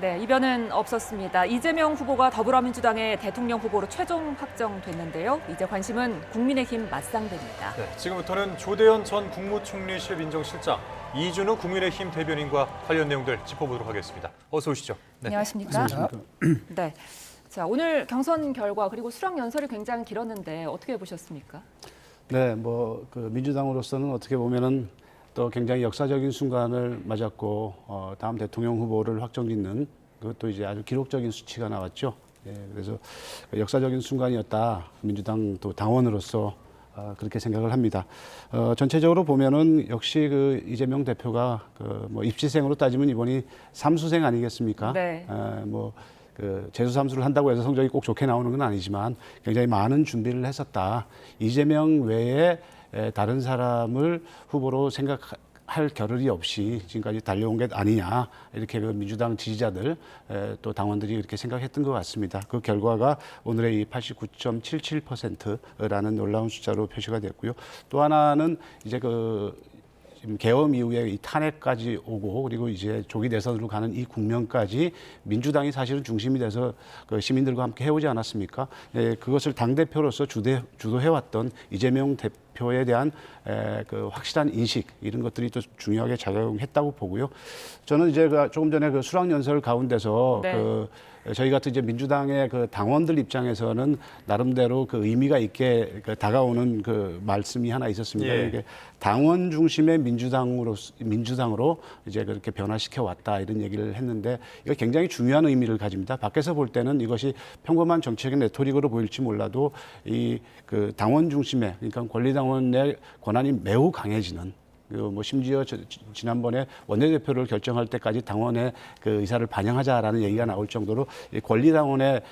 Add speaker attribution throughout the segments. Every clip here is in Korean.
Speaker 1: 네, 이변은 없었습니다. 이재명 후보가 더불어민주당의 대통령 후보로 최종 확정됐는데요. 이제 관심은 국민의힘 맞상대입니다.
Speaker 2: 네, 지금부터는 조대현 전 국무총리실 민정실장, 이준우 국민의힘 대변인과 관련 내용들 짚어보도록 하겠습니다. 어서 오시죠.
Speaker 1: 네. 안녕하십니까? 네. 자, 오늘 경선 결과 그리고 수락 연설이 굉장히 길었는데 어떻게 보셨습니까?
Speaker 3: 네, 민주당으로서는 어떻게 보면은 또 굉장히 역사적인 순간을 맞았고 다음 대통령 후보를 확정짓는 그것도 이제 아주 기록적인 수치가 나왔죠. 예, 그래서 역사적인 순간이었다. 민주당 또 당원으로서 그렇게 생각을 합니다. 전체적으로 보면은 역시 그 이재명 대표가 입시생으로 따지면 이번이 삼수생 아니겠습니까?
Speaker 1: 네.
Speaker 3: 재수 삼수를 한다고 해서 성적이 꼭 좋게 나오는 건 아니지만 굉장히 많은 준비를 했었다. 이재명 외에 다른 사람을 후보로 생각할 겨를이 없이 지금까지 달려온 게 아니냐. 이렇게 그 민주당 지지자들 또 당원들이 이렇게 생각했던 것 같습니다. 그 결과가 오늘의 이 89.77%라는 놀라운 숫자로 표시가 됐고요. 또 하나는 이제 지금 계엄 이후에 이 탄핵까지 오고 그리고 이제 조기 대선으로 가는 이 국면까지 민주당이 사실은 중심이 돼서 그 시민들과 함께 해오지 않았습니까? 그것을 당대표로서 주도해왔던 이재명 대표에 대한 확실한 인식 이런 것들이 또 중요하게 작용했다고 보고요. 저는 이제 조금 전에 그 수락연설 가운데서
Speaker 1: 네.
Speaker 3: 저희 같은 이제 민주당의 그 당원들 입장에서는 나름대로 그 의미가 있게 다가오는 그 말씀이 하나 있었습니다.
Speaker 2: 예.
Speaker 3: 이게 당원 중심의 민주당으로 이제 그렇게 변화시켜 왔다 이런 얘기를 했는데 이거 굉장히 중요한 의미를 가집니다. 밖에서 볼 때는 이것이 평범한 정치적인 레토릭으로 보일지 몰라도 이 그 당원 중심의 그러니까 권리당원의 권한이 매우 강해지는. 심지어 지난번에 원내대표를 결정할 때까지 당원의 그 의사를 반영하자라는 얘기가 나올 정도로 권리당원의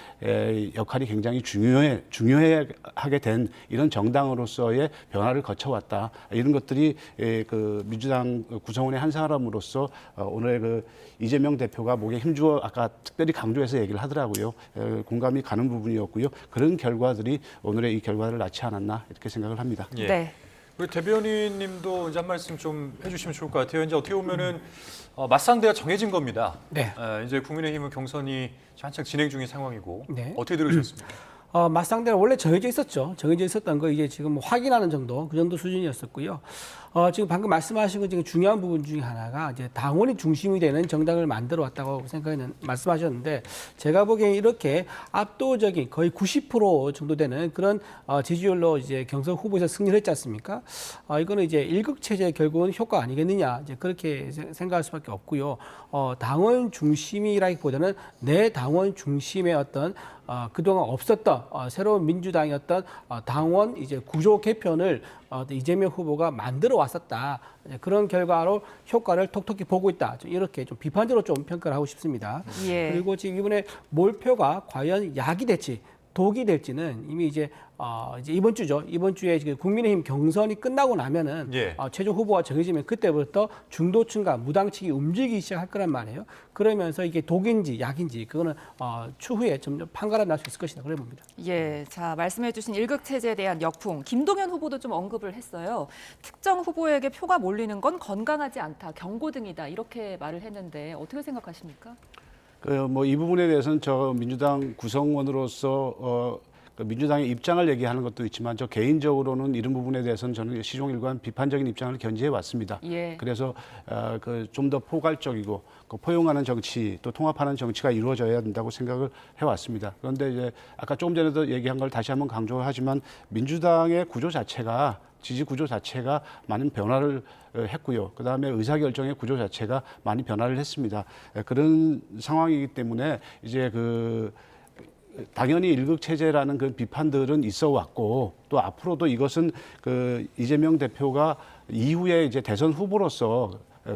Speaker 3: 역할이 굉장히 중요하게 된 이런 정당으로서의 변화를 거쳐왔다. 이런 것들이 그 민주당 구성원의 한 사람으로서 오늘 그 이재명 대표가 목에 힘주어 아까 특별히 강조해서 얘기를 하더라고요. 공감이 가는 부분이었고요. 그런 결과들이 오늘의 이 결과를 낳지 않았나 이렇게 생각을 합니다.
Speaker 2: 예.
Speaker 1: 네.
Speaker 2: 우리 대변인님도 이제 한 말씀 좀 해주시면 좋을 것 같아요. 이제 어떻게 보면은 맞상대가 정해진 겁니다.
Speaker 4: 네.
Speaker 2: 이제 국민의힘은 경선이 한창 진행 중인 상황이고
Speaker 4: 네.
Speaker 2: 어떻게 들으셨습니까?
Speaker 4: 맞상대는 원래 정해져 있었죠. 정해져 있었던 거 이제 지금 확인하는 정도, 그 정도 수준이었었고요. 지금 방금 말씀하신 것 중에 중요한 부분 중에 하나가 이제 당원이 중심이 되는 정당을 만들어 왔다고 말씀하셨는데 제가 보기엔 이렇게 압도적인 거의 90% 정도 되는 그런 지지율로 이제 경선 후보에서 승리를 했지 않습니까? 이거는 이제 일극 체제 결국은 효과 아니겠느냐 이제 그렇게 생각할 수밖에 없고요. 당원 중심이라기보다는 내 당원 중심의 어떤 그동안 없었던 새로운 민주당의 어떤 당원 이제 구조 개편을 이재명 후보가 만들어 왔었다. 그런 결과로 효과를 톡톡히 보고 있다. 이렇게 좀 비판적으로 좀 평가를 하고 싶습니다.
Speaker 1: 예.
Speaker 4: 그리고 지금 이번에 몰표가 과연 약이 될지 독이 될지는 이미 이제 이번 주죠. 이번 주에 국민의힘 경선이 끝나고 나면은
Speaker 2: 예.
Speaker 4: 최종 후보가 정해지면 그때부터 중도층과 무당층이 움직이기 시작할 거란 말이에요. 그러면서 이게 독인지 약인지 그거는 추후에 점점 판가름 날 수 있을 것이다. 그래 봅니다.
Speaker 1: 예, 자 말씀해주신 일극체제에 대한 역풍, 김동연 후보도 좀 언급을 했어요. 특정 후보에게 표가 몰리는 건 건강하지 않다, 경고 등이다 이렇게 말을 했는데 어떻게 생각하십니까?
Speaker 3: 이 부분에 대해서는 저 민주당 구성원으로서 민주당의 입장을 얘기하는 것도 있지만 저 개인적으로는 이런 부분에 대해서는 저는 시종일관 비판적인 입장을 견지해 왔습니다.
Speaker 1: 예.
Speaker 3: 그래서 좀 더 포괄적이고 포용하는 정치 또 통합하는 정치가 이루어져야 된다고 생각을 해왔습니다. 그런데 이제 아까 조금 전에도 얘기한 걸 다시 한번 강조하지만 민주당의 구조 자체가 지지 구조 자체가 많은 변화를 했고요. 그다음에 의사결정의 구조 자체가 많이 변화를 했습니다. 그런 상황이기 때문에 이제 당연히 일극체제라는 그 비판들은 있어 왔고 또 앞으로도 이것은 이재명 대표가 이후에 이제 대선 후보로서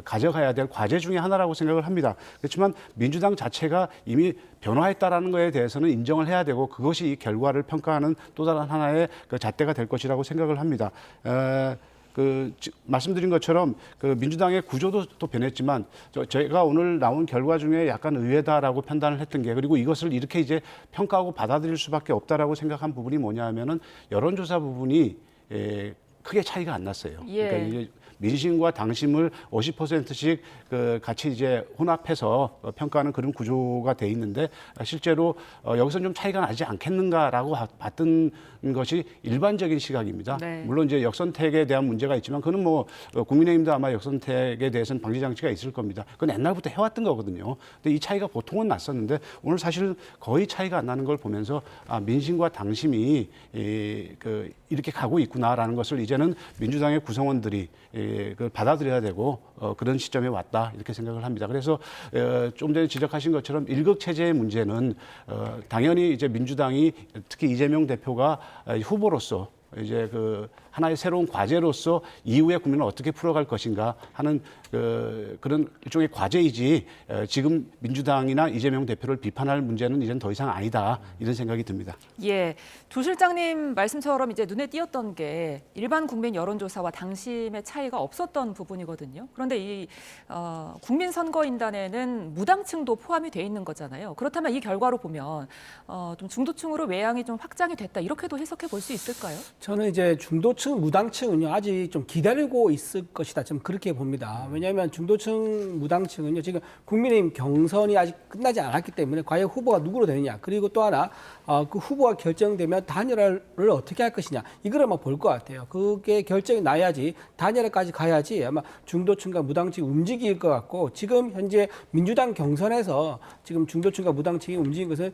Speaker 3: 가져가야 될 과제 중에 하나라고 생각을 합니다. 그렇지만 민주당 자체가 이미 변화했다라는 것에 대해서는 인정을 해야 되고 그것이 이 결과를 평가하는 또 다른 하나의 잣대가 될 것이라고 생각을 합니다. 말씀드린 것처럼 민주당의 구조도 또 변했지만 제가 오늘 나온 결과 중에 약간 의외다라고 판단을 했던 게 그리고 이것을 이렇게 이제 평가하고 받아들일 수밖에 없다라고 생각한 부분이 뭐냐 하면은 여론조사 부분이 크게 차이가 안 났어요.
Speaker 1: 예.
Speaker 3: 그러니까 이제 민심과 당심을 50%씩 그 같이 이제 혼합해서 평가하는 그런 구조가 돼 있는데 실제로 여기서 좀 차이가 나지 않겠는가라고 봤던 것이 일반적인 시각입니다.
Speaker 1: 네.
Speaker 3: 물론 이제 역선택에 대한 문제가 있지만 그는 뭐 국민의힘도 아마 역선택에 대해서는 방지 장치가 있을 겁니다. 그건 옛날부터 해왔던 거거든요. 근데 이 차이가 보통은 났었는데 오늘 사실 거의 차이가 안 나는 걸 보면서 민심과 당심이 이렇게 가고 있구나라는 것을 이제는 민주당의 구성원들이 그걸 받아들여야 되고 그런 시점에 왔다 이렇게 생각을 합니다. 그래서 좀 전에 지적하신 것처럼 일극 체제의 문제는 당연히 이제 민주당이 특히 이재명 대표가 후보로서 이제 그 하나의 새로운 과제로서 이후에 국민을 어떻게 풀어갈 것인가 하는 그런 일종의 과제이지 지금 민주당이나 이재명 대표를 비판할 문제는 이제는 더 이상 아니다 이런 생각이 듭니다.
Speaker 1: 예, 조 실장님 말씀처럼 이제 눈에 띄었던 게 일반 국민 여론조사와 당심의 차이가 없었던 부분이거든요. 그런데 이 국민선거인단에는 무당층도 포함이 돼 있는 거잖아요. 그렇다면 이 결과로 보면 좀 중도층으로 외양이 좀 확장이 됐다 이렇게도 해석해 볼 수 있을까요?
Speaker 4: 저는 이제 중도층, 무당층은요 아직 좀 기다리고 있을 것이다. 좀 그렇게 봅니다. 왜냐하면 중도층, 무당층은요 지금 국민의힘 경선이 아직 끝나지 않았기 때문에 과연 후보가 누구로 되느냐. 그리고 또 하나 그 후보가 결정되면 단일화를 어떻게 할 것이냐. 이걸 아마 볼 것 같아요. 그게 결정이 나야지 단일화까지 가야지 아마 중도층과 무당층이 움직일 것 같고 지금 현재 민주당 경선에서 지금 중도층과 무당층이 움직인 것은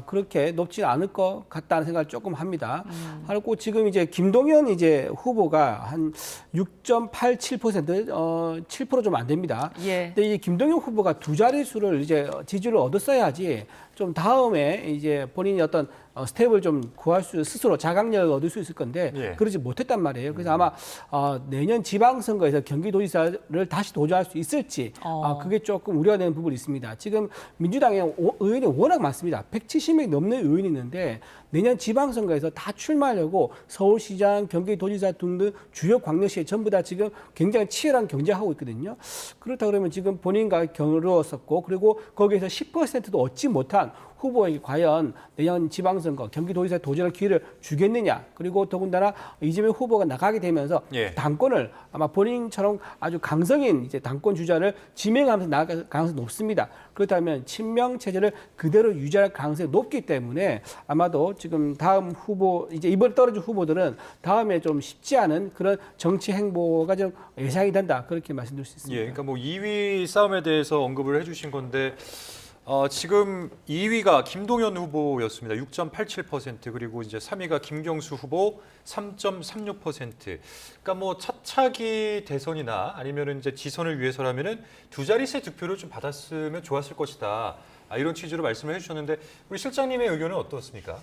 Speaker 4: 그렇게 높지 않을 것 같다는 생각을 조금 합니다. 그리고 지금 이제 김동연 이제 후보가 한 6.87% 7% 좀 안 됩니다.
Speaker 1: 예.
Speaker 4: 근데 이 김동연 후보가 두 자릿수를 이제 지지를 얻었어야지 좀 다음에 이제 본인이 어떤 스텝을 좀 구할 수 스스로 자각력을 얻을 수 있을 건데
Speaker 2: 예.
Speaker 4: 그러지 못했단 말이에요. 그래서 아마 내년 지방선거에서 경기도지사를 다시 도전할 수 있을지 그게 조금 우려가 되는 부분이 있습니다. 지금 민주당에 의원이 워낙 많습니다. 170명 넘는 의원이 있는데 내년 지방선거에서 다 출마하려고 서울시장, 경기도지사 등등 주요 광역시에 전부 다 지금 굉장히 치열한 경쟁하고 있거든요. 그렇다 그러면 지금 본인과 겨루었었고 그리고 거기에서 10%도 얻지 못한 후보에게 과연 내년 지방선거 경기도지사 도전할 기회를 주겠느냐. 그리고 더군다나 이재명 후보가 나가게 되면서
Speaker 2: 예.
Speaker 4: 당권을 아마 본인처럼 아주 강성인 이제 당권 주자를 지명하면서 나아갈 가능성이 높습니다. 그렇다면 친명 체제를 그대로 유지할 가능성이 높기 때문에 아마도 지금 다음 후보 이제 이번에 떨어진 후보들은 다음에 좀 쉽지 않은 그런 정치 행보가 좀 예상이 된다. 그렇게 말씀드릴 수 있습니다.
Speaker 2: 예, 그러니까 뭐 2위 싸움에 대해서 언급을 해주신 건데 지금 2위가 김동연 후보였습니다. 6.87% 그리고 이제 3위가 김경수 후보 3.36%. 그러니까 뭐 차차기 대선이나 아니면은 이제 지선을 위해서라면은 두 자릿수의 득표를 좀 받았으면 좋았을 것이다. 이런 취지로 말씀을 해주셨는데 우리 실장님의 의견은 어떻습니까?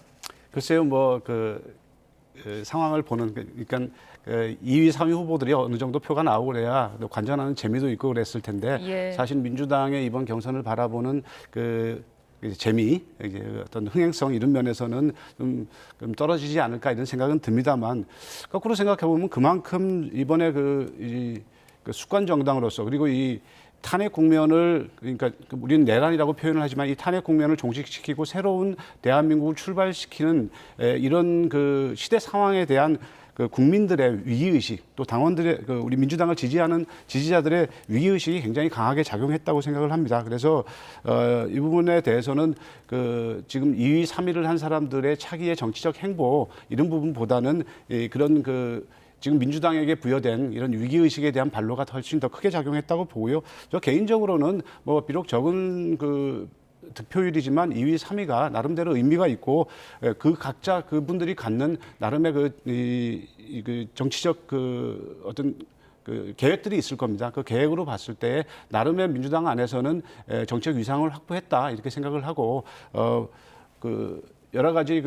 Speaker 3: 글쎄요, 뭐 그 상황을 보는 그러니까 2위, 3위 후보들이 어느 정도 표가 나오고 그래야 관전하는 재미도 있고 그랬을 텐데
Speaker 1: 예.
Speaker 3: 사실 민주당의 이번 경선을 바라보는 그 재미, 이제 어떤 흥행성 이런 면에서는 좀 떨어지지 않을까 이런 생각은 듭니다만 거꾸로 생각해 보면 그만큼 이번에 그 수권 정당으로서 그리고 이 탄핵 국면을 그러니까 우리는 내란이라고 표현을 하지만 이 탄핵 국면을 종식시키고 새로운 대한민국을 출발시키는 이런 그 시대 상황에 대한 그 국민들의 위기의식 또 당원들의 우리 민주당을 지지하는 지지자들의 위기의식이 굉장히 강하게 작용했다고 생각을 합니다. 그래서 이 부분에 대해서는 그 지금 2위, 3위를 한 사람들의 차기의 정치적 행보 이런 부분보다는 그런 그 지금 민주당에게 부여된 이런 위기의식에 대한 반로가 훨씬 더 크게 작용했다고 보고요. 저 개인적으로는 뭐 비록 적은 그 득표율이지만 2위, 3위가 나름대로 의미가 있고 그 각자 그분들이 갖는 나름의 그 정치적 그 어떤 그 계획들이 있을 겁니다. 그 계획으로 봤을 때 나름의 민주당 안에서는 정책 위상을 확보했다 이렇게 생각을 하고 여러 가지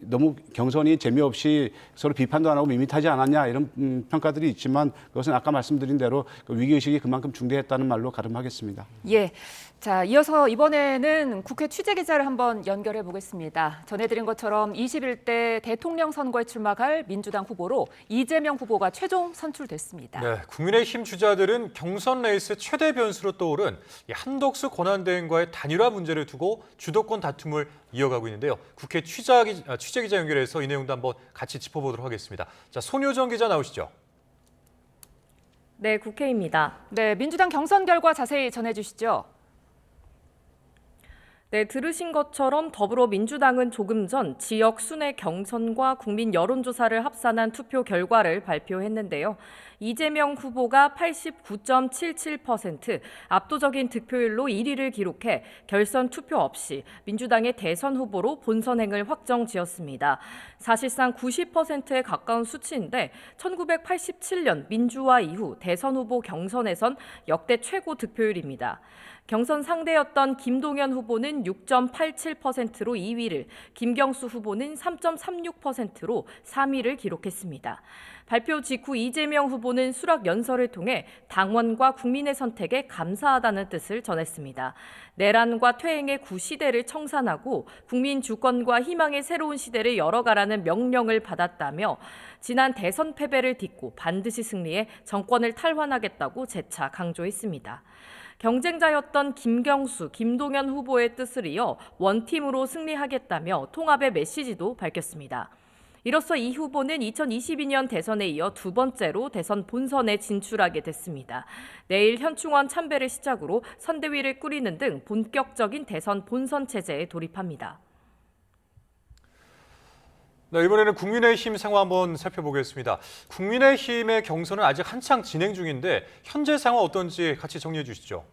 Speaker 3: 너무 경선이 재미없이 서로 비판도 안 하고 밋밋하지 않았냐 이런 평가들이 있지만 그것은 아까 말씀드린 대로 그 위기의식이 그만큼 중대했다는 말로 가름하겠습니다.
Speaker 1: 예. 자, 이어서 이번에는 국회 취재기자를 한번 연결해 보겠습니다. 전해드린 것처럼 21대 대통령 선거에 출마할 민주당 후보로 이재명 후보가 최종 선출됐습니다.
Speaker 2: 네, 국민의힘 주자들은 경선 레이스 최대 변수로 떠오른 이 한덕수 권한대행과의 단일화 문제를 두고 주도권 다툼을 이어가고 있는데요. 국회 취재기자 연결해서 이 내용도 한번 같이 짚어보도록 하겠습니다. 자, 손효정 기자 나오시죠.
Speaker 5: 네, 국회입니다.
Speaker 1: 네, 민주당 경선 결과 자세히 전해주시죠.
Speaker 5: 네, 들으신 것처럼 더불어민주당은 조금 전 지역 순회 경선과 국민 여론조사를 합산한 투표 결과를 발표했는데요. 이재명 후보가 89.77%, 압도적인 득표율로 1위를 기록해 결선 투표 없이 민주당의 대선 후보로 본선행을 확정지었습니다. 사실상 90%에 가까운 수치인데 1987년 민주화 이후 대선 후보 경선에선 역대 최고 득표율입니다. 경선 상대였던 김동연 후보는 6.87%로 2위를, 김경수 후보는 3.36%로 3위를 기록했습니다. 발표 직후 이재명 후보는 수락 연설을 통해 당원과 국민의 선택에 감사하다는 뜻을 전했습니다. 내란과 퇴행의 구시대를 청산하고 국민 주권과 희망의 새로운 시대를 열어가라는 명령을 받았다며 지난 대선 패배를 딛고 반드시 승리해 정권을 탈환하겠다고 재차 강조했습니다. 경쟁자였던 김경수, 김동연 후보의 뜻을 이어 원팀으로 승리하겠다며 통합의 메시지도 밝혔습니다. 이로써 이 후보는 2022년 대선에 이어 두 번째로 대선 본선에 진출하게 됐습니다. 내일 현충원 참배를 시작으로 선대위를 꾸리는 등 본격적인 대선 본선 체제에 돌입합니다.
Speaker 2: 네, 이번에는 국민의힘 상황 한번 살펴보겠습니다. 국민의힘의 경선은 아직 한창 진행 중인데 현재 상황 어떤지 같이 정리해 주시죠.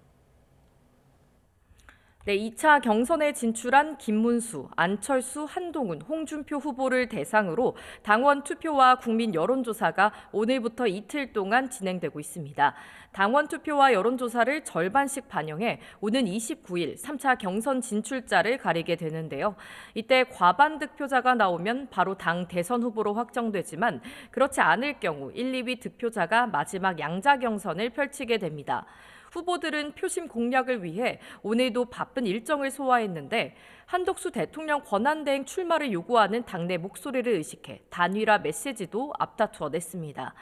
Speaker 5: 네, 2차 경선에 진출한 김문수, 안철수, 한동훈, 홍준표 후보를 대상으로 당원 투표와 국민 여론조사가 오늘부터 이틀 동안 진행되고 있습니다. 당원 투표와 여론조사를 절반씩 반영해 오는 29일 3차 경선 진출자를 가리게 되는데요. 이때 과반 득표자가 나오면 바로 당 대선 후보로 확정되지만 그렇지 않을 경우 1, 2위 득표자가 마지막 양자 경선을 펼치게 됩니다. 후보들은 표심 공략을 위해 오늘도 바쁜 일정을 소화했는데 한덕수 대통령 권한대행 출마를 요구하는 당내 목소리를 의식해 단일화 메시지도 앞다투어 냈습니다.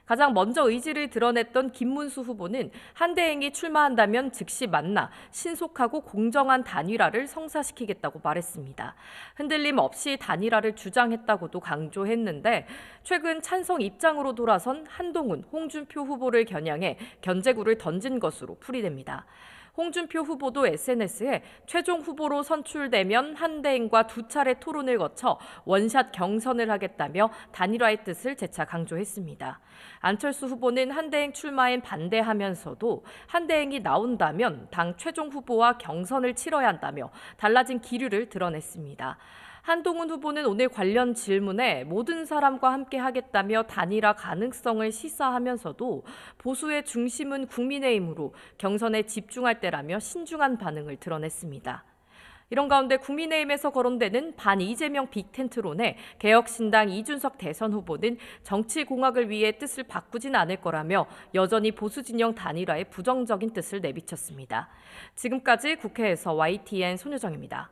Speaker 5: 가장 먼저 의지를 드러냈던 김문수 후보는 한대행이 출마한다면 즉시 만나 신속하고 공정한 단일화를 성사시키겠다고 말했습니다. 흔들림 없이 단일화를 주장했다고도 강조했는데 최근 찬성 입장으로 돌아선 한동훈, 홍준표 후보를 겨냥해 견제구를 던진 것으로 풀이됩니다. 홍준표 후보도 SNS에 최종 후보로 선출되면 한대행과 두 차례 토론을 거쳐 원샷 경선을 하겠다며 단일화의 뜻을 재차 강조했습니다. 안철수 후보는 한대행 출마에 반대하면서도 한대행이 나온다면 당 최종 후보와 경선을 치러야 한다며 달라진 기류를 드러냈습니다. 한동훈 후보는 오늘 관련 질문에 모든 사람과 함께 하겠다며 단일화 가능성을 시사하면서도 보수의 중심은 국민의힘으로 경선에 집중할 때라며 신중한 반응을 드러냈습니다. 이런 가운데 국민의힘에서 거론되는 반 이재명 빅텐트론에 개혁신당 이준석 대선 후보는 정치공학을 위해 뜻을 바꾸진 않을 거라며 여전히 보수진영 단일화에 부정적인 뜻을 내비쳤습니다. 지금까지 국회에서 YTN 손유정입니다.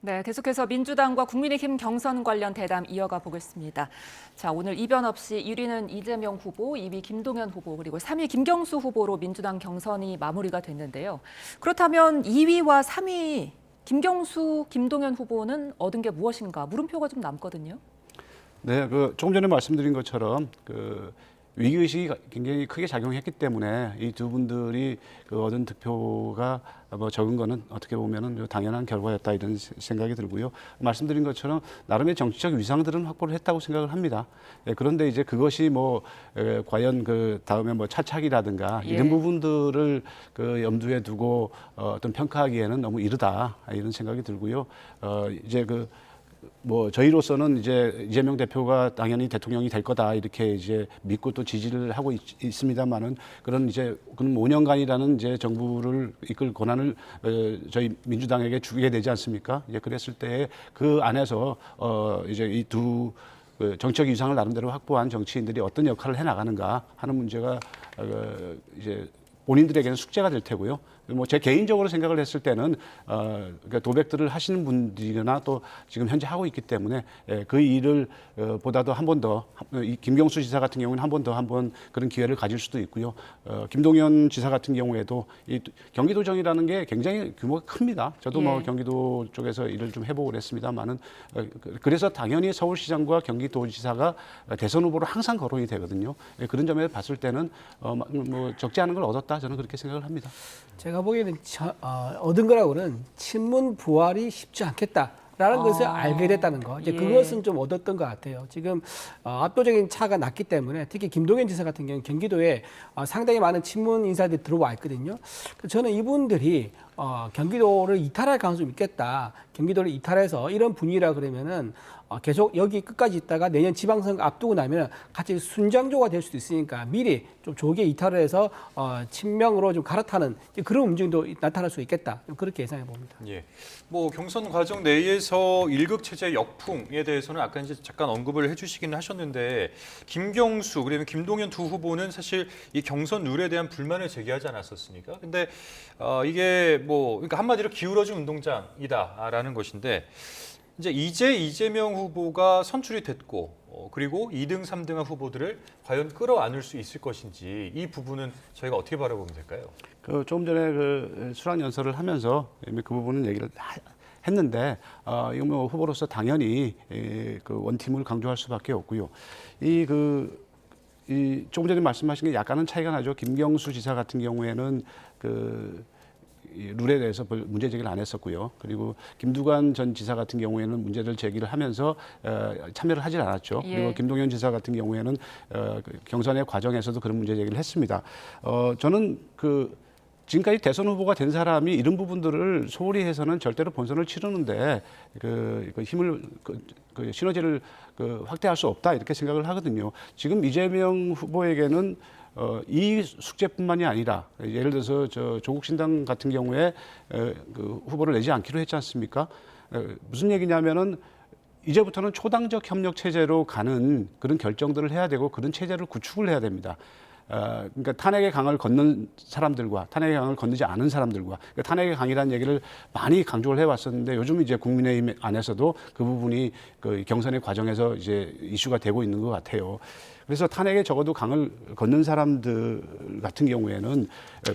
Speaker 1: 네, 계속해서 민주당과 국민의힘 경선 관련 대담 이어가 보겠습니다. 자, 오늘 이변 없이 1위는 이재명 후보, 2위 김동연 후보, 그리고 3위 김경수 후보로 민주당 경선이 마무리가 됐는데요. 그렇다면 2위와 3위 김경수, 김동연 후보는 얻은 게 무엇인가? 물음표가 좀 남거든요.
Speaker 3: 네, 조금 전에 말씀드린 것처럼 위기의식이 굉장히 크게 작용했기 때문에 이 두 분들이 얻은 득표가 적은 거는 어떻게 보면은 당연한 결과였다 이런 생각이 들고요. 말씀드린 것처럼 나름의 정치적 위상들은 확보를 했다고 생각을 합니다. 그런데 이제 그것이 과연 다음에 차착이라든가 이런 부분들을 염두에 두고 어떤 평가하기에는 너무 이르다 이런 생각이 들고요. 이제 저희로서는 이제 이재명 대표가 당연히 대통령이 될 거다 이렇게 이제 믿고 또 지지를 하고 있습니다만은 그런 5년간이라는 이제 정부를 이끌 권한을 저희 민주당에게 주게 되지 않습니까? 이제 그랬을 때 그 안에서 이제 이 두 정치적 위상을 나름대로 확보한 정치인들이 어떤 역할을 해 나가는가 하는 문제가 이제 본인들에게는 숙제가 될 테고요. 뭐 제 개인적으로 생각을 했을 때는 그러니까 도백들을 하시는 분들이나 또 지금 현재 하고 있기 때문에 그 일을 보다도 한 번 더 김경수 지사 같은 경우는 한 번 더 그런 기회를 가질 수도 있고요. 김동연 지사 같은 경우에도 이 경기도정이라는 게 굉장히 규모가 큽니다. 저도 뭐
Speaker 1: 예.
Speaker 3: 경기도 쪽에서 일을 좀 해보고 그랬습니다만은 그래서 당연히 서울시장과 경기도지사가 대선 후보로 항상 거론이 되거든요. 그런 점에 봤을 때는 뭐 적지 않은 걸 얻었다 저는 그렇게 생각을 합니다.
Speaker 4: 제가 보기에는 얻은 거라고는 친문 부활이 쉽지 않겠다라는 것을 알게 됐다는 거. 이제
Speaker 1: 예.
Speaker 4: 그것은 좀 얻었던 것 같아요. 지금 압도적인 차가 났기 때문에 특히 김동연 지사 같은 경우는 경기도에 상당히 많은 친문 인사들이 들어와 있거든요. 저는 이분들이 경기도를 이탈할 가능성이 있겠다. 경기도를 이탈해서 이런 분위기라 그러면은 계속 여기 끝까지 있다가 내년 지방선거 앞두고 나면 같이 순장조가 될 수도 있으니까 미리 좀 조기에 이탈을 해서 친명으로 좀 갈아타는 그런 움직임도 나타날 수 있겠다. 그렇게 예상해 봅니다.
Speaker 2: 예. 뭐 경선 과정 내에서 일극 체제 역풍에 대해서는 아까 이제 잠깐 언급을 해주시긴 하셨는데 김경수 그리고 김동연 두 후보는 사실 이 경선 룰에 대한 불만을 제기하지 않았었습니까? 근데 이게 뭐 그러니까 한마디로 기울어진 운동장이다라는 것인데. 이제 이재명 후보가 선출이 됐고 그리고 2등, 3등한 후보들을 과연 끌어안을 수 있을 것인지 이 부분은 저희가 어떻게 바라보면 될까요?
Speaker 3: 조금 전에 그 수락 연설을 하면서 그 부분은 얘기를 했는데 이거 뭐 후보로서 당연히 그 원팀을 강조할 수밖에 없고요. 이 조금 전에 말씀하신 게 약간은 차이가 나죠. 김경수 지사 같은 경우에는 이 룰에 대해서 문제 제기를 안 했었고요. 그리고 김두관 전 지사 같은 경우에는 문제를 제기를 하면서 참여를 하질 않았죠.
Speaker 1: 예.
Speaker 3: 그리고 김동연 지사 같은 경우에는 경선의 과정에서도 그런 문제 제기를 했습니다. 저는 지금까지 대선 후보가 된 사람이 이런 부분들을 소홀히 해서는 절대로 본선을 치르는데 힘을 시너지를 확대할 수 없다 이렇게 생각을 하거든요. 지금 이재명 후보에게는 이 숙제뿐만이 아니라 예를 들어서 조국 신당 같은 경우에 후보를 내지 않기로 했지 않습니까? 무슨 얘기냐면은 이제부터는 초당적 협력 체제로 가는 그런 결정들을 해야 되고 그런 체제를 구축을 해야 됩니다. 그러니까 탄핵의 강을 걷는 사람들과 탄핵의 강을 건너지 않은 사람들과 그러니까 탄핵의 강이라는 얘기를 많이 강조를 해왔었는데 요즘 이제 국민의힘 안에서도 그 부분이 경선의 과정에서 이제 이슈가 되고 있는 것 같아요. 그래서 탄핵에 적어도 강을 걷는 사람들 같은 경우에는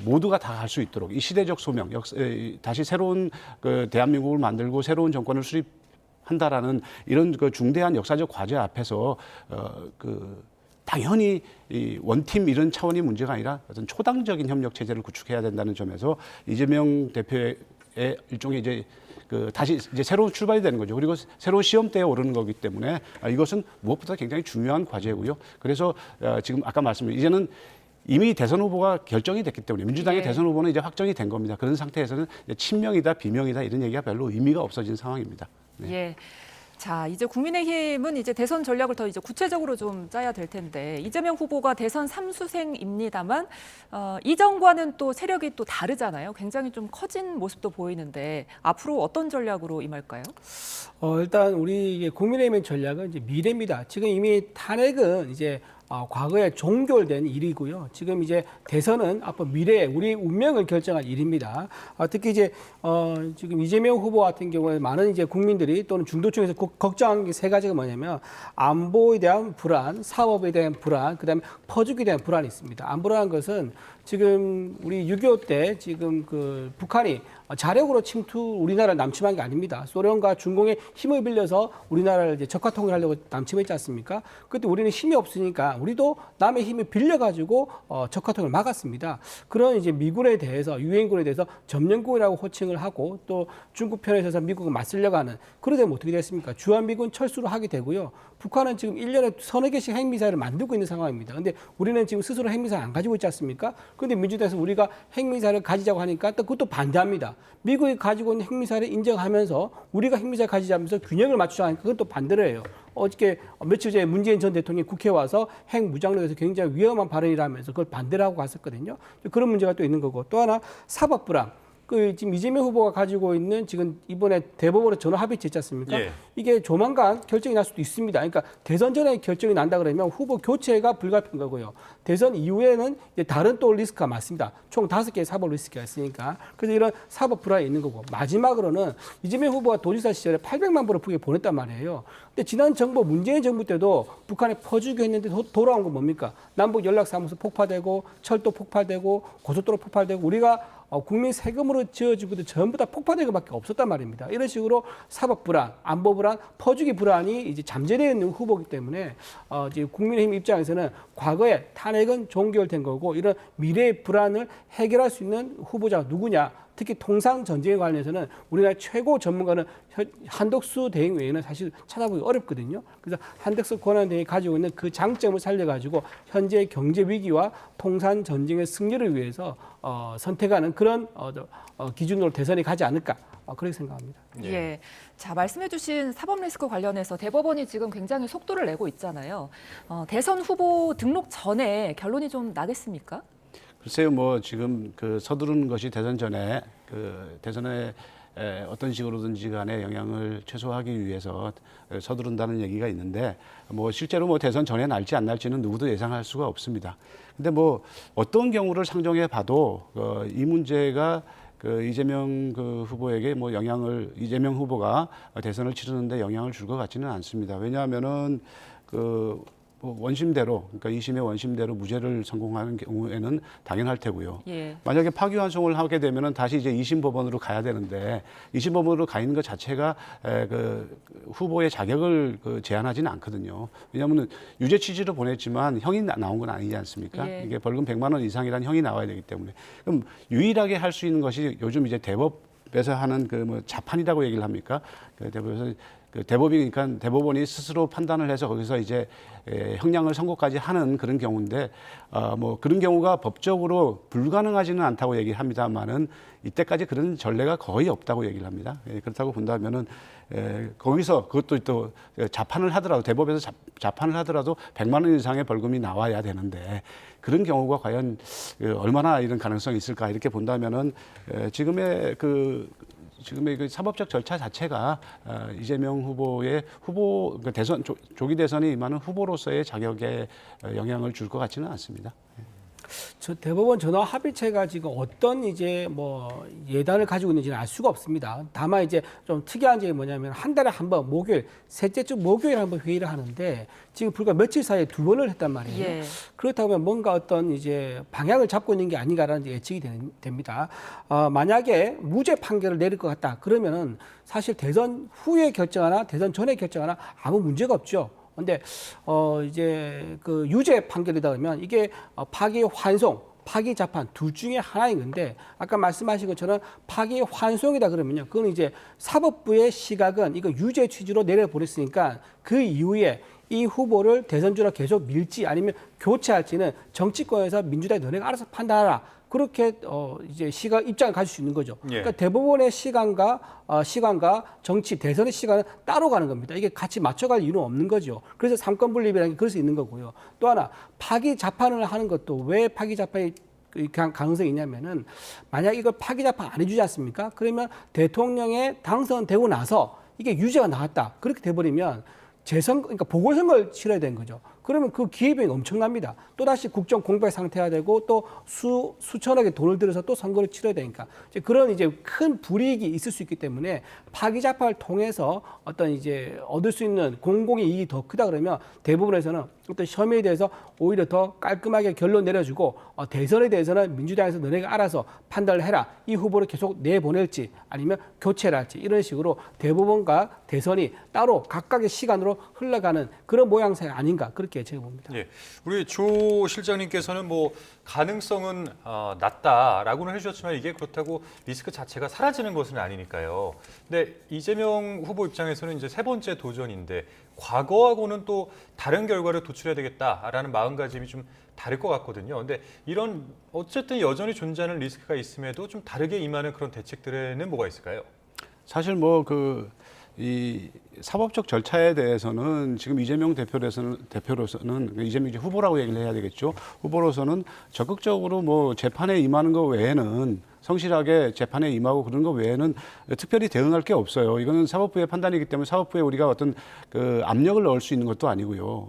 Speaker 3: 모두가 다 할 수 있도록 이 시대적 소명, 다시 새로운 대한민국을 만들고 새로운 정권을 수립한다라는 이런 중대한 역사적 과제 앞에서 당연히 이 원팀 이런 차원이 문제가 아니라 어떤 초당적인 협력 체제를 구축해야 된다는 점에서 이재명 대표의 일종의 이제 다시 이제 새로운 출발이 되는 거죠. 그리고 새로운 시험대에 오르는 거기 때문에 이것은 무엇보다 굉장히 중요한 과제고요. 그래서 지금 아까 말씀드린 이제는 이미 대선 후보가 결정이 됐기 때문에 민주당의
Speaker 1: 예.
Speaker 3: 대선 후보는 이제 확정이 된 겁니다. 그런 상태에서는 친명이다, 비명이다 이런 얘기가 별로 의미가 없어진 상황입니다. 네.
Speaker 1: 예. 자, 이제 국민의힘은 이제 대선 전략을 더 이제 구체적으로 좀 짜야 될 텐데 이재명 후보가 대선 3수생입니다만 이전과는 또 세력이 또 다르잖아요. 굉장히 좀 커진 모습도 보이는데 앞으로 어떤 전략으로 임할까요?
Speaker 4: 일단 우리 국민의힘의 전략은 이제 미래입니다. 지금 이미 탄핵은 이제 과거에 종결된 일이고요. 지금 이제 대선은 앞으로 미래 우리 운명을 결정할 일입니다. 특히 이제 지금 이재명 후보 같은 경우에 많은 이제 국민들이 또는 중도층에서 걱정하는 게 세 가지가 뭐냐면 안보에 대한 불안, 사업에 대한 불안, 그다음에 퍼주기에 대한 불안이 있습니다. 안보라는 것은 지금 우리 6.25 때 지금 북한이 자력으로 우리나라를 남침한 게 아닙니다. 소련과 중공의 힘을 빌려서 우리나라를 이제 적화 통일하려고 남침했지 않습니까? 그때 우리는 힘이 없으니까 우리도 남의 힘을 빌려가지고 적화 통일을 막았습니다. 그런 이제 미군에 대해서 유엔군에 대해서 점령국이라고 호칭을 하고 또 중국 편에 서서 미국을 맞서려고 하는 그러다 보면 어떻게 됐습니까? 주한미군 철수를 하게 되고요. 북한은 지금 1년에 서너 개씩 핵미사일을 만들고 있는 상황입니다. 근데 우리는 지금 스스로 핵미사일 안 가지고 있지 않습니까? 그런데 민주당에서 우리가 핵미사일을 가지자고 하니까 또 그것도 반대합니다. 미국이 가지고 있는 핵미사일을 인정하면서 우리가 핵미사일 가지자면서 균형을 맞추자 하니까 그것도 반대를 해요. 어저께 며칠 전에 문재인 전 대통령이 국회에 와서 핵 무장력에서 굉장히 위험한 발언이라면서 그걸 반대를 하고 갔었거든요. 그런 문제가 또 있는 거고 또 하나 사법 불안. 그 지금 이재명 후보가 가지고 있는 지금 이번에 대법원의 전원 합의체 있지 않습니까?
Speaker 2: 예.
Speaker 4: 이게 조만간 결정이 날 수도 있습니다. 그러니까 대선 전에 결정이 난다 그러면 후보 교체가 불가피한 거고요. 대선 이후에는 이제 다른 또 리스크가 많습니다. 총 5개의 사법 리스크가 있으니까. 그래서 이런 사법 불안이 있는 거고. 마지막으로는 이재명 후보가 도지사 시절에 800만 불을 북에 보냈단 말이에요. 근데 지난 정부 문재인 정부 때도 북한에 퍼주기로 했는데 돌아온 건 뭡니까? 남북 연락사무소 폭파되고 철도 폭파되고 고속도로 폭파되고 우리가 국민 세금으로 지어지고 전부 다 폭파된 것밖에 없었단 말입니다. 이런 식으로 사법 불안, 안보 불안, 퍼주기 불안이 이제 잠재되어 있는 후보이기 때문에 이제 국민의힘 입장에서는 과거에 탄핵은 종결된 거고 이런 미래의 불안을 해결할 수 있는 후보자가 누구냐? 특히 통상 전쟁에 관련해서는 우리나라 최고 전문가는 한덕수 대행 외에는 사실 찾아보기 어렵거든요. 그래서 한덕수 권한대행이 가지고 있는 그 장점을 살려가지고 현재 경제 위기와 통상 전쟁의 승리를 위해서 선택하는 그런 기준으로 대선이 가지 않을까 그렇게 생각합니다.
Speaker 1: 예. 자, 말씀해주신 사법 리스크 관련해서 대법원이 지금 굉장히 속도를 내고 있잖아요. 대선 후보 등록 전에 결론이 좀 나겠습니까?
Speaker 3: 글쎄요, 뭐 지금 그 서두르는 것이 대선 전에 대선에 어떤 식으로든지 간에 영향을 최소화하기 위해서 서두른다는 얘기가 있는데 뭐 실제로 뭐 대선 전에 날지 안 날지는 누구도 예상할 수가 없습니다. 근데 뭐 어떤 경우를 상정해 봐도 이 문제가 이재명 후보에게 뭐 이재명 후보가 대선을 치르는데 영향을 줄 것 같지는 않습니다. 왜냐하면은 뭐 원심대로, 그러니까 2심의 원심대로 무죄를 선고하는 경우에는 당연할 테고요.
Speaker 1: 예.
Speaker 3: 만약에 파기환송을 하게 되면은 다시 이제 2심 법원으로 가야 되는데 2심 법원으로 가 있는 것 자체가 후보의 자격을 제한하지는 않거든요. 왜냐하면 유죄 취지로 보냈지만 형이 나온 건 아니지 않습니까?
Speaker 1: 예.
Speaker 3: 이게 벌금 100만 원 이상이라는 형이 나와야 되기 때문에 그럼 유일하게 할 수 있는 것이 요즘 이제 대법에서 하는 뭐 자판이라고 얘기를 합니까? 대법에서 그러니까 대법원이 스스로 판단을 해서 거기서 이제 형량을 선고까지 하는 그런 경우인데 뭐 그런 경우가 법적으로 불가능하지는 않다고 얘기를 합니다만은 이때까지 그런 전례가 거의 없다고 얘기를 합니다. 그렇다고 본다면은 거기서 그것도 또 자판을 하더라도 대법에서 자판을 하더라도 100만 원 이상의 벌금이 나와야 되는데 그런 경우가 과연 얼마나 이런 가능성이 있을까 이렇게 본다면은 지금의 그 사법적 절차 자체가 이재명 후보의 대선 조기 대선에 임하는 후보로서의 자격에 영향을 줄 것 같지는 않습니다.
Speaker 4: 저 대법원 전원 합의체가 지금 어떤 이제 뭐 예단을 가지고 있는지는 알 수가 없습니다. 다만 이제 좀 특이한 점이 뭐냐면 한 달에 한 번 목요일, 셋째 주 목요일 한 번 회의를 하는데 지금 불과 며칠 사이에 2번을 했단 말이에요.
Speaker 1: 예.
Speaker 4: 그렇다고 하면 뭔가 어떤 이제 방향을 잡고 있는 게 아닌가라는 예측이 됩니다. 만약에 무죄 판결을 내릴 것 같다. 그러면은 사실 대선 후에 결정하나 대선 전에 결정하나 아무 문제가 없죠. 근데 이제 그 유죄 판결이다 그러면 이게 파기 환송, 파기 자판 둘 중에 하나인 건데 아까 말씀하신 것처럼 파기 환송이다 그러면요. 그건 이제 사법부의 시각은 이거 유죄 취지로 내려보냈으니까 그 이후에 이 후보를 대선주로 계속 밀지 아니면 교체할지는 정치권에서 민주당이 너네가 알아서 판단하라. 그렇게 이제 입장을 가질 수 있는 거죠.
Speaker 2: 예.
Speaker 4: 그러니까 대법원의 시간과 정치 대선의 시간은 따로 가는 겁니다. 이게 같이 맞춰갈 이유는 없는 거죠. 그래서 삼권 분립이라는 게 그럴 수 있는 거고요. 또 하나 파기 자판을 하는 것도 왜 파기 자판이 가능성이 있냐면은 만약 이걸 파기 자판 안 해주지 않습니까? 그러면 대통령에 당선되고 나서 이게 유죄가 나왔다. 그렇게 돼버리면 그러니까 보궐선거를 치러야 되는 거죠. 그러면 그 기회비용이 엄청납니다. 또다시 국정 공백 상태가 되고 또 수천억의 돈을 들여서 또 선거를 치러야 되니까 이제 그런 이제 큰 불이익이 있을 수 있기 때문에 파기자판을 통해서 어떤 이제 얻을 수 있는 공공의 이익이 더 크다 그러면 대부분에서는 어떤 혐의에 대해서 오히려 더 깔끔하게 결론 내려주고 대선에 대해서는 민주당에서 너네가 알아서 판단을 해라. 이 후보를 계속 내보낼지 아니면 교체를 할지 이런 식으로 대법원과 대선이 따로 각각의 시간으로 흘러가는 그런 모양새가 아닌가 그렇게 제가 봅니다.
Speaker 2: 예, 우리 조 실장님께서는 뭐 가능성은 낮다라고는 해주셨지만 이게 그렇다고 리스크 자체가 사라지는 것은 아니니까요. 근데 이재명 후보 입장에서는 이제 세 번째 도전인데 과거하고는 또 다른 결과를 도출해야 되겠다라는 마음가짐이 좀 다를 것 같거든요. 근데 이런 어쨌든 여전히 존재하는 리스크가 있음에도 좀 다르게 임하는 그런 대책들에는 뭐가 있을까요?
Speaker 3: 사실 뭐 이 사법적 절차에 대해서는 지금 이재명 대표로서는 이재명 후보라고 얘기를 해야 되겠죠. 후보로서는 적극적으로 뭐 재판에 임하는 것 외에는 성실하게 재판에 임하고 그런 거 외에는 특별히 대응할 게 없어요. 이거는 사법부의 판단이기 때문에 사법부에 우리가 어떤 그 압력을 넣을 수 있는 것도 아니고요.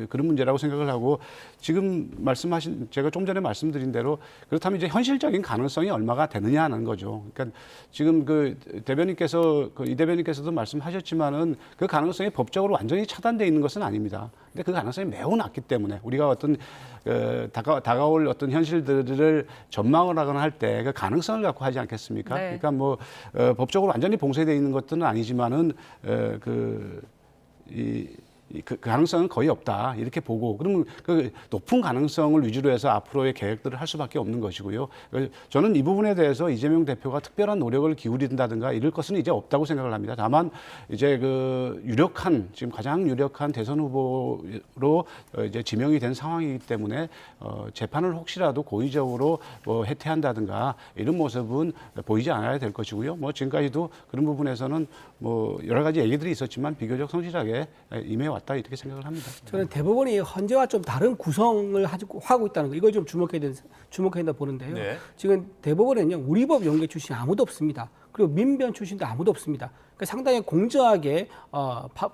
Speaker 3: 그런 문제라고 생각을 하고 지금 말씀하신 제가 좀 전에 말씀드린 대로 그렇다면 이제 현실적인 가능성이 얼마가 되느냐 하는 거죠. 그러니까 지금 그 대변인께서 이 대변인께서도 말씀하셨지만은 그 가능성이 법적으로 완전히 차단돼 있는 것은 아닙니다. 근데 그 가능성이 매우 낮기 때문에 우리가 어떤 다가올 어떤 현실들을 전망을 하거나 할 때 그 가능성을 갖고 하지 않겠습니까?
Speaker 1: 네.
Speaker 3: 그러니까 뭐 법적으로 완전히 봉쇄되어 있는 것들은 아니지만은 그 가능성은 거의 없다 이렇게 보고 그러면 그 높은 가능성을 위주로 해서 앞으로의 계획들을 할 수밖에 없는 것이고요. 저는 이 부분에 대해서 이재명 대표가 특별한 노력을 기울인다든가 이럴 것은 이제 없다고 생각을 합니다. 다만 이제 그 지금 가장 유력한 대선 후보로 이제 지명이 된 상황이기 때문에 재판을 혹시라도 고의적으로 뭐 해태한다든가 이런 모습은 보이지 않아야 될 것이고요. 뭐 지금까지도 그런 부분에서는 뭐 여러 가지 얘기들이 있었지만 비교적 성실하게 임해왔다 이렇게 생각을 합니다.
Speaker 4: 저는 대법원이 헌재와 좀 다른 구성을 하고 있다는 거 이걸 좀 주목해야 된다 보는데요.
Speaker 2: 네.
Speaker 4: 지금 대법원에는요 우리법 연구회 출신이 아무도 없습니다. 그리고 민변 출신도 아무도 없습니다. 그러니까 상당히 공정하게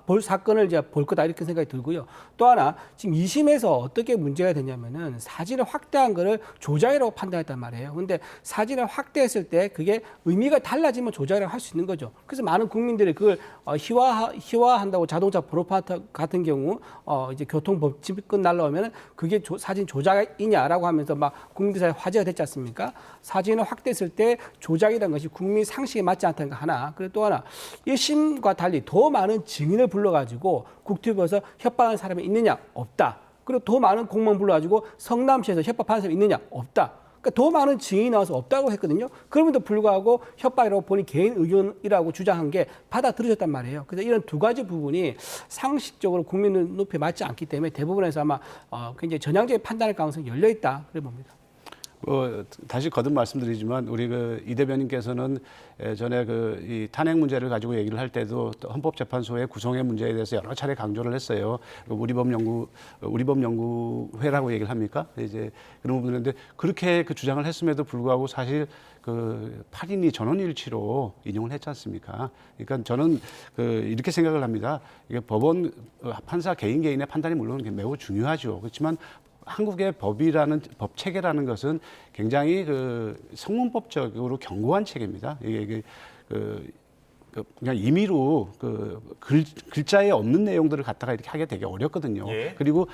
Speaker 4: 볼 사건을 이제 볼 거다 이렇게 생각이 들고요. 또 하나 지금 2심에서 어떻게 문제가 되냐면은 사진을 확대한 거를 조작이라고 판단했단 말이에요. 근데 사진을 확대했을 때 그게 의미가 달라지면 조작이라고 할 수 있는 거죠. 그래서 많은 국민들이 그걸 희화한다고 자동차 번호판 같은 경우 이제 교통법칙권 날라오면은 그게 사진 조작이냐라고 하면서 막 국민들 사이에 화제가 됐지 않습니까? 사진을 확대했을 때 조작이라는 것이 국민 상식에 맞지 않다는 거 하나. 그리고 또 하나 1심과 달리 더 많은 증인을 불러가지고 국토부에서 협박하는 사람이 있느냐? 없다. 그리고 더 많은 공무원 불러가지고 성남시에서 협박하는 사람이 있느냐? 없다. 그러니까 더 많은 증인이 나와서 없다고 했거든요. 그럼에도 불구하고 협박이라고 본인 개인 의견이라고 주장한 게 받아들여졌단 말이에요. 그래서 이런 두 가지 부분이 상식적으로 국민 눈높이에 맞지 않기 때문에 대부분에서 아마 굉장히 전향적인 판단할 가능성이 열려 있다. 그래 봅니다.
Speaker 3: 다시 거듭 말씀드리지만 우리 이 대변인께서는 전에 이 탄핵 문제를 가지고 얘기를 할 때도 또 헌법재판소의 구성의 문제에 대해서 여러 차례 강조를 했어요. 우리법연구회라고 얘기를 합니까? 이제 그런 부분인데 그렇게 그 주장을 했음에도 불구하고 사실 그 8인이 전원일치로 인용을 했지 않습니까? 그러니까 저는 이렇게 생각을 합니다. 이게 법원 판사 개인의 판단이 물론 매우 중요하죠. 그렇지만 한국의 법 체계라는 것은 굉장히 성문법적으로 견고한 체계입니다. 이게 그냥 임의로 글자에 없는 내용들을 갖다가 이렇게 하기 되게 어렵거든요.
Speaker 2: 예.
Speaker 3: 그리고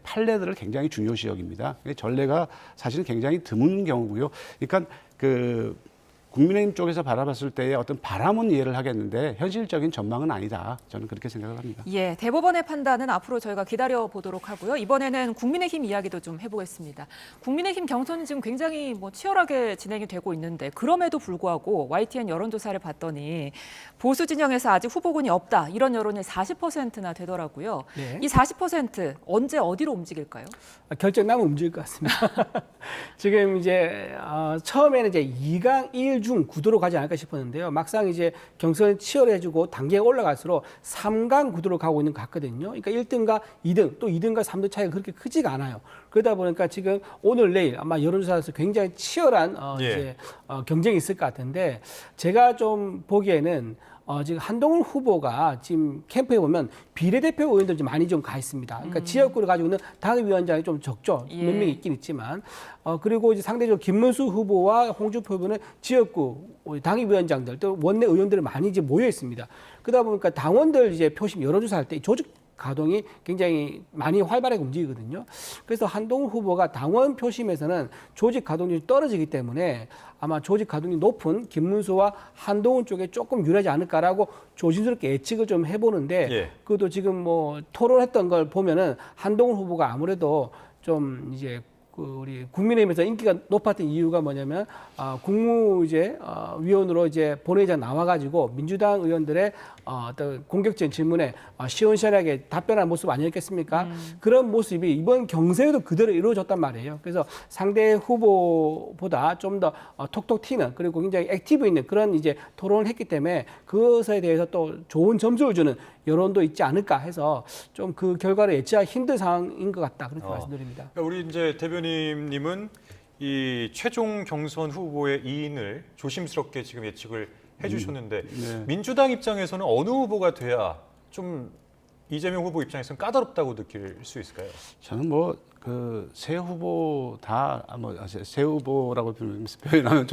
Speaker 3: 판례들을 굉장히 중요시 여깁니다. 전례가 사실은 굉장히 드문 경우고요. 그러니까 국민의힘 쪽에서 바라봤을 때의 어떤 바람은 이해를 하겠는데 현실적인 전망은 아니다. 저는 그렇게 생각을 합니다.
Speaker 1: 예, 대법원의 판단은 앞으로 저희가 기다려보도록 하고요. 이번에는 국민의힘 이야기도 좀 해보겠습니다. 국민의힘 경선이 지금 굉장히 진행이 진행이 되고 있는데 그럼에도 불구하고 YTN 여론조사를 봤더니 보수 진영에서 아직 후보군이 없다. 이런 여론이 40%나 되더라고요.
Speaker 4: 네.
Speaker 1: 이 40% 언제 어디로 움직일까요?
Speaker 4: 결정 나면 움직일 것 같습니다. 지금 이제 처음에는 이제 2강 1중 구도로 가지 않을까 싶었는데요. 막상 이제 경선이 치열해지고 단계가 올라갈수록 3강 구도로 가고 있는 것 같거든요. 그러니까 1등과 2등 또 2등과 3등 차이가 그렇게 크지가 않아요. 그러다 보니까 지금 오늘 내일 아마 여론조사에서 굉장히 치열한 이제 경쟁이 있을 것 같은데 제가 좀 보기에는 지금 한동훈 후보가 지금 캠프에 보면 비례대표 의원들이 많이 좀 가 있습니다. 그러니까 지역구를 가지고 있는 당위원장이 좀 적죠.
Speaker 1: 예.
Speaker 4: 몇 명 있긴 있지만. 그리고 이제 상대적으로 김문수 후보와 홍준표 후보는 지역구 당위원장들 또 원내 의원들이 많이 이제 모여 있습니다. 그러다 보니까 당원들 이제 표심 여론조사 할 때 조직 가동이 굉장히 많이 활발하게 움직이거든요. 그래서 한동훈 후보가 당원 표심에서는 조직 가동률이 떨어지기 때문에 아마 조직 가동률이 높은 김문수와 한동훈 쪽에 조금 유리하지 않을까라고 조심스럽게 예측을 좀 해보는데
Speaker 2: 예.
Speaker 4: 그것도 지금 토론했던 걸 보면은 한동훈 후보가 아무래도 좀 이제 우리 국민의힘에서 인기가 높았던 이유가 뭐냐면 국무위원으로 이제 본회의장 나와가지고 민주당 의원들의 어떤 공격적인 질문에 시원시원하게 답변하는 모습 아니었겠습니까? 그런 모습이 이번 경선에도 그대로 이루어졌단 말이에요. 그래서 상대 후보보다 좀 더 톡톡 튀는 그리고 굉장히 액티브 있는 그런 이제 토론을 했기 때문에 그것에 대해서 또 좋은 점수를 주는 여론도 있지 않을까 해서 좀 그 결과를 예측하기 힘든 상황인 것 같다 그렇게 말씀드립니다.
Speaker 2: 그러니까 우리 이제 대변인님은 이 최종 경선 후보의 2인을 조심스럽게 지금 예측을 해주셨는데
Speaker 3: 네.
Speaker 2: 민주당 입장에서는 어느 후보가 돼야 좀 이재명 후보 입장에서는 까다롭다고 느낄 수 있을까요?
Speaker 3: 저는 뭐 그 세 후보 다 뭐 세 후보라고 표현하면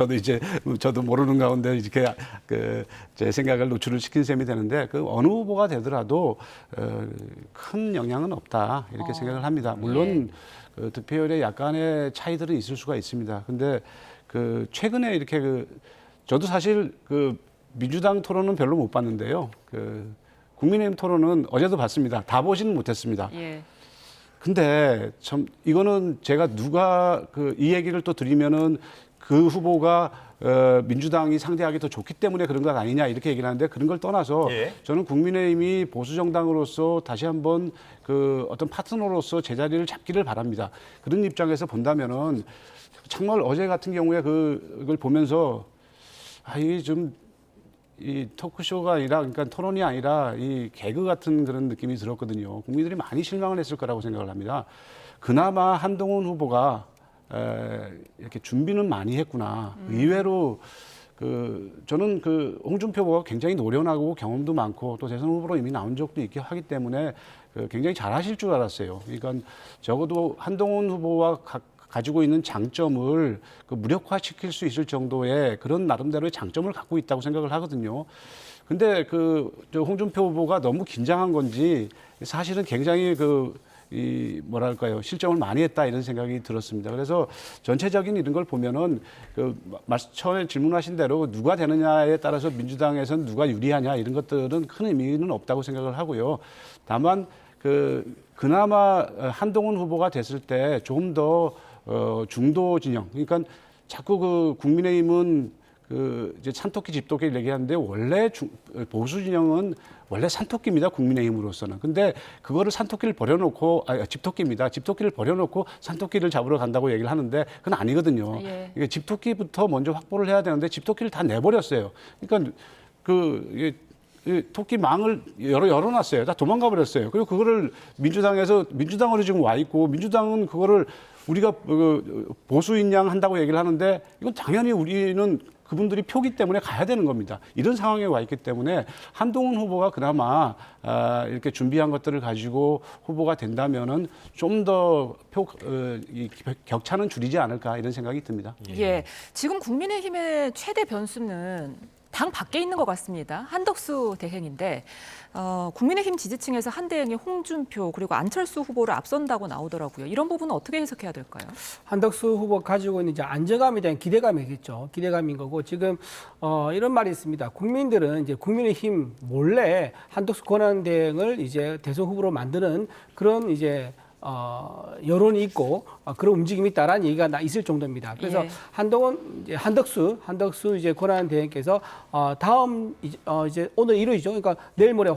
Speaker 3: 저도 모르는 가운데 이렇게 그 제 생각을 노출을 시킨 셈이 되는데 그 어느 후보가 되더라도 큰 영향은 없다 이렇게 생각을 합니다. 물론 그 득표율에 약간의 차이들은 있을 수가 있습니다. 근데 그 최근에 이렇게 저도 사실 그 민주당 토론은 별로 못 봤는데요. 그 국민의힘 토론은 어제도 봤습니다. 다 보지는 못했습니다.
Speaker 1: 예.
Speaker 3: 근데 참 이거는 제가 누가 이 얘기를 또 드리면은 그 후보가 민주당이 상대하기 더 좋기 때문에 그런 것 아니냐 이렇게 얘기를 하는데 그런 걸 떠나서
Speaker 2: 예.
Speaker 3: 저는 국민의힘이 보수 정당으로서 다시 한번 그 어떤 파트너로서 제자리를 잡기를 바랍니다. 그런 입장에서 본다면은 정말 어제 같은 경우에 그걸 보면서 이게 좀 이 토크쇼가 아니라 그러니까 토론이 아니라 이 개그 같은 그런 느낌이 들었거든요. 국민들이 많이 실망을 했을 거라고 생각을 합니다. 그나마 한동훈 후보가 이렇게 준비는 많이 했구나. 의외로 저는 홍준표 후보가 굉장히 노련하고 경험도 많고 또 대선 후보로 이미 나온 적도 있기 하기 때문에 굉장히 잘하실 줄 알았어요. 그러니까 적어도 한동훈 후보와 가지고 있는 장점을 무력화시킬 수 있을 정도의 그런 나름대로의 장점을 갖고 있다고 생각을 하거든요. 근데 저 홍준표 후보가 너무 긴장한 건지 사실은 굉장히 뭐랄까요, 실점을 많이 했다 이런 생각이 들었습니다. 그래서 전체적인 이런 걸 보면은 처음에 질문하신 대로 누가 되느냐에 따라서 민주당에서는 누가 유리하냐 이런 것들은 큰 의미는 없다고 생각을 하고요. 다만 그나마 한동훈 후보가 됐을 때 좀 더 중도 진영, 그러니까 자꾸 국민의힘은 이제 산토끼 집토끼를 얘기하는데 원래 보수 진영은 원래 산토끼입니다. 국민의힘으로서는. 근데 그거를 산토끼를 버려놓고 집토끼입니다. 집토끼를 버려놓고 산토끼를 잡으러 간다고 얘기를 하는데 그건 아니거든요.
Speaker 1: 예.
Speaker 3: 이게 집토끼부터 먼저 확보를 해야 되는데 집토끼를 다 내버렸어요. 그러니까 이 토끼 망을 열어놨어요. 다 도망가 버렸어요. 그리고 그거를 민주당으로 지금 와 있고 민주당은 그거를 우리가 보수인 양 한다고 얘기를 하는데 이건 당연히 우리는 그분들이 표기 때문에 가야 되는 겁니다. 이런 상황에 와 있기 때문에 한동훈 후보가 그나마 이렇게 준비한 것들을 가지고 후보가 된다면은 좀 더 격차는 줄이지 않을까 이런 생각이 듭니다.
Speaker 1: 예. 지금 국민의힘의 최대 변수는 당 밖에 있는 것 같습니다. 한덕수 대행인데 국민의힘 지지층에서 한 대행이 홍준표 그리고 안철수 후보를 앞선다고 나오더라고요. 이런 부분은 어떻게 해석해야 될까요?
Speaker 4: 한덕수 후보 가지고 있는 이제 안정감에 대한 기대감이겠죠. 기대감인 거고 지금 이런 말이 있습니다. 국민들은 이제 국민의힘 몰래 한덕수 권한대행을 이제 대선 후보로 만드는 그런 이제 여론이 있고 그런 움직임이 있다라는 얘기가 있을 정도입니다. 그래서
Speaker 1: 예.
Speaker 4: 한덕수 이제 권한대행께서 다음 이제 오늘 일요일이죠. 그러니까 내일 모레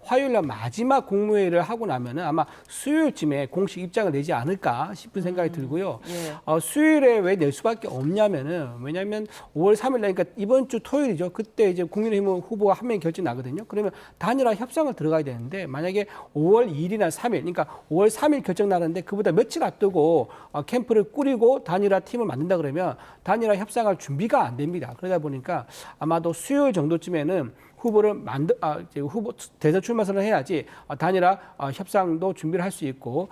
Speaker 4: 화요일날 마지막 국무회의를 하고 나면은 아마 수요일쯤에 공식 입장을 내지 않을까 싶은 생각이 들고요.
Speaker 1: 예.
Speaker 4: 수요일에 왜 낼 수밖에 없냐면은 왜냐하면 5월 3일 그러니까 이번 주 토요일이죠. 그때 이제 국민의힘 후보가 한 명이 결정 나거든요. 그러면 단일화 협상을 들어가야 되는데 만약에 5월 2일이나 3일, 그러니까 5월 3일 결정 나는데 그보다 며칠 앞두고 캠프를 꾸리고 단일화 팀을 만든다 그러면 단일화 협상할 준비가 안 됩니다. 그러다 보니까 아마도 수요일 정도쯤에는 후보를 후보 대선 출마 선언을 해야지 단일화 협상도 준비를 할 수 있고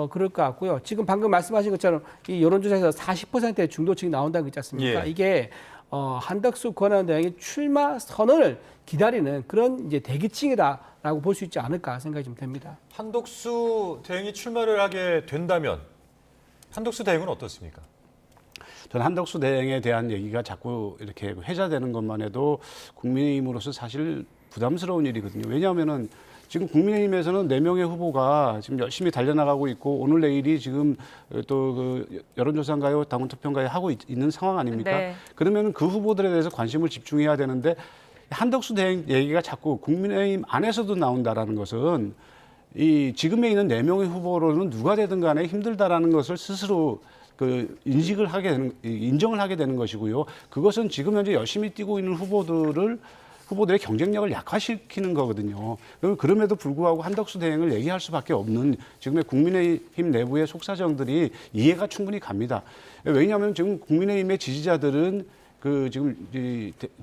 Speaker 4: 그럴 것 같고요. 지금 방금 말씀하신 것처럼 이 여론조사에서 40%의 중도층이 나온다는 거 있지 않습니까?
Speaker 2: 예.
Speaker 4: 이게 한덕수 권한대행의 출마 선언을 기다리는 그런 이제 대기층이다라고 볼 수 있지 않을까 생각이 좀 됩니다.
Speaker 2: 한덕수 대행이 출마를 하게 된다면 한덕수 대행은 어떻습니까?
Speaker 3: 저는 한덕수 대행에 대한 얘기가 자꾸 이렇게 회자되는 것만 해도 국민의힘으로서 사실 부담스러운 일이거든요. 왜냐하면은 지금 국민의힘에서는 4명의 후보가 지금 열심히 달려나가고 있고 오늘 내일이 지금 또 여론조사인가요, 당원투표인가요 하고 있는 상황 아닙니까?
Speaker 1: 네.
Speaker 3: 그러면 그 후보들에 대해서 관심을 집중해야 되는데 한덕수 대행 얘기가 자꾸 국민의힘 안에서도 나온다라는 것은 이 지금에 있는 4명의 후보로는 누가 되든 간에 힘들다라는 것을 스스로 인정을 하게 되는 것이고요. 그것은 지금 현재 열심히 뛰고 있는 후보들을 후보들의 경쟁력을 약화시키는 거거든요. 그럼에도 불구하고 한덕수 대행을 얘기할 수밖에 없는 지금의 국민의힘 내부의 속사정들이 이해가 충분히 갑니다. 왜냐하면 지금 국민의힘의 지지자들은 지금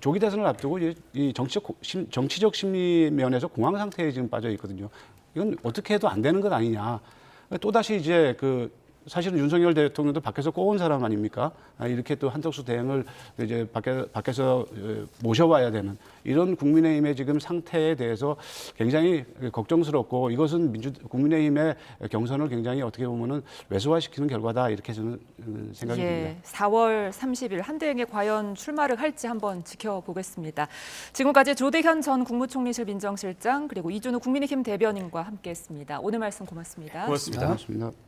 Speaker 3: 조기 대선을 앞두고 이 정치적 심리 면에서 공황 상태에 지금 빠져 있거든요. 이건 어떻게 해도 안 되는 것 아니냐. 또다시 이제 사실은 윤석열 대통령도 밖에서 꼬운 사람 아닙니까? 이렇게 또 한덕수 대행을 이제 밖에서 모셔와야 되는 이런 국민의힘의 지금 상태에 대해서 굉장히 걱정스럽고 이것은 국민의힘의 경선을 굉장히 어떻게 보면은 왜소화시키는 결과다 이렇게 저는 생각이 듭니다.
Speaker 1: 4월 30일 한대행에 과연 출마를 할지 한번 지켜보겠습니다. 지금까지 조대현 전 국무총리실 민정실장 그리고 이준우 국민의힘 대변인과 함께했습니다. 오늘 말씀 고맙습니다.
Speaker 2: 고맙습니다.
Speaker 3: 고맙습니다.